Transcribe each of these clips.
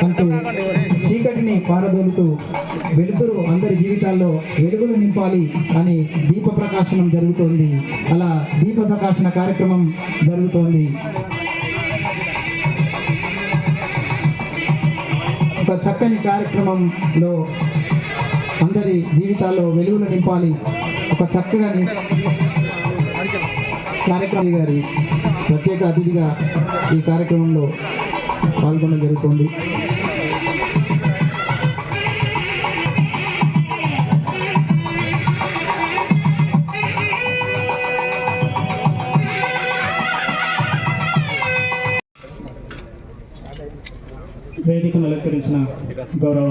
అంటూ చీకటిని పారదోలుతూ వెలుతురు అందరి జీవితాల్లో వెలుగులు నింపాలి అని దీప ప్రకాశనం జరుగుతోంది. అలా దీప ప్రకాశన కార్యక్రమం జరుగుతోంది. ఒక చక్కని కార్యక్రమంలో అందరి జీవితాల్లో వెలుగులు నింపాలి. ఒక చక్కగా కార్యక్రమం గారి ప్రత్యేక అతిథిగా ఈ కార్యక్రమంలో పాల్గొనడం జరుగుతుంది. వేదికను అలంకరించిన గౌరవ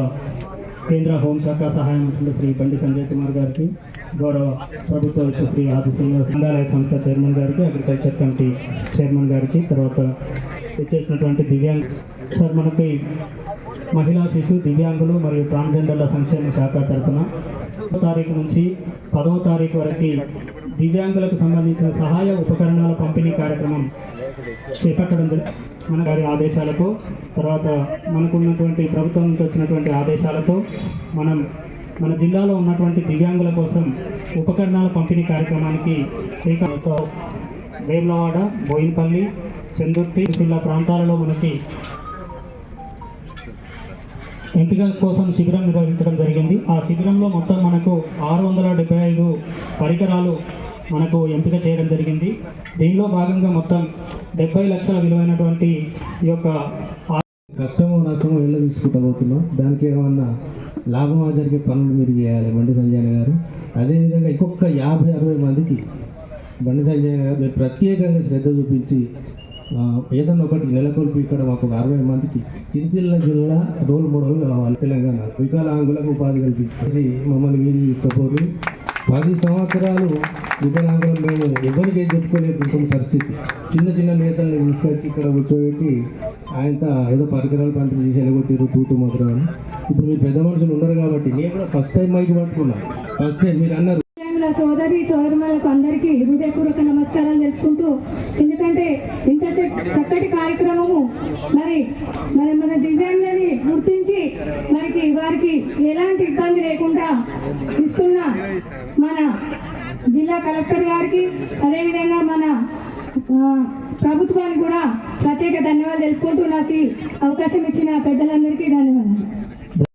కేంద్ర హోంశాఖ సహాయ మంత్రులు శ్రీ బండి సంజయ్ కుమార్ గారికి, గౌరవ ప్రభుత్వ శ్రీ ఆది శ్రీనివాస్ గ్రంథాలయ సంస్థ చైర్మన్ గారికి, అగ్రికల్చర్ కమిటీ చైర్మన్ గారికి, తర్వాత ఇచ్చేసినటువంటి దివ్యాంగ సార్ మనకి మహిళా శిశు దివ్యాంగులు మరియు ట్రాన్స్జెండర్ల సంక్షేమ శాఖ తరఫున 1వ తారీఖు నుంచి 10వ తారీఖు వరకు దివ్యాంగులకు సంబంధించిన సహాయ ఉపకరణాల పంపిణీ కార్యక్రమం చేపట్టడం మన గారి ఆదేశాలతో, తర్వాత మనకున్నటువంటి ప్రభుత్వం నుంచి వచ్చినటువంటి ఆదేశాలతో మన జిల్లాలో ఉన్నటువంటి దివ్యాంగుల కోసం ఉపకరణాల పంపిణీ కార్యక్రమానికి వేములవాడ, బోయినపల్లి, చందుర్తి జిల్లా ప్రాంతాలలో మనకి ఎంపిక కోసం శిబిరం నిర్వహించడం జరిగింది. ఆ శిబిరంలో మొత్తం మనకు 675 పరికరాలు మనకు ఎంపిక చేయడం జరిగింది. దీనిలో భాగంగా మొత్తం 70 లక్షల విలువైనటువంటి ఈ యొక్క కష్టమో నష్టమో వెళ్ళ తీసుకుంటూ పోతున్నాం. దానికి ఏమన్నా లాభం జరిగే పనులు మీరు చేయాలి బండి సంజయ్ గారు. అదేవిధంగా ఇంకొక 50-60 మందికి బండి సంజయ్ గారు మీరు ప్రత్యేకంగా శ్రద్ధ చూపించి ఏదన్నా ఒకటి నెలకొల్పి ఇక్కడ మాకు 60 మందికి సిరిసిల్ల జిల్లా రోల్ మోడల్ కావాలి. తెలంగాణ వికలాంగులకు ఉపాధి కల్పించి మమ్మల్ని మీరు తీసుకుపోరు. 10 సంవత్సరాలు వికలాంగులు మేము ఎవరికి చెప్పుకోలేకుంటున్న పరిస్థితి. చిన్న నేతల్ని తీసుకొచ్చి ఇక్కడ కూర్చోబెట్టి ఆయనతో ఏదో పరికరాలు పంపిణీ చేసి ఎలగొట్టిరు తూతు మాత్రం. ఇప్పుడు మీరు పెద్ద మనుషులు ఉన్నారు కాబట్టి నేను కూడా ఫస్ట్ టైం మైక్ పట్టుకున్నాను. ఫస్ట్ టైం మీరు అన్నారు. సోదరి సోదరులకు అందరికీ హృదయపూర్వక నమస్కారాలు తెలుపుకుంటూ, ఎందుకంటే ఇంత చక్కటి కార్యక్రమము మన దివ్యాంగులని గుర్తించి వారికి ఎలాంటి ఇబ్బంది లేకుండా ఇస్తున్న మన జిల్లా కలెక్టర్ గారికి, అదేవిధంగా మన ప్రభుత్వానికి కూడా ప్రత్యేక ధన్యవాదాలు తెలుపుకుంటూ నాకు అవకాశం ఇచ్చిన పెద్దలందరికీ ధన్యవాదాలు.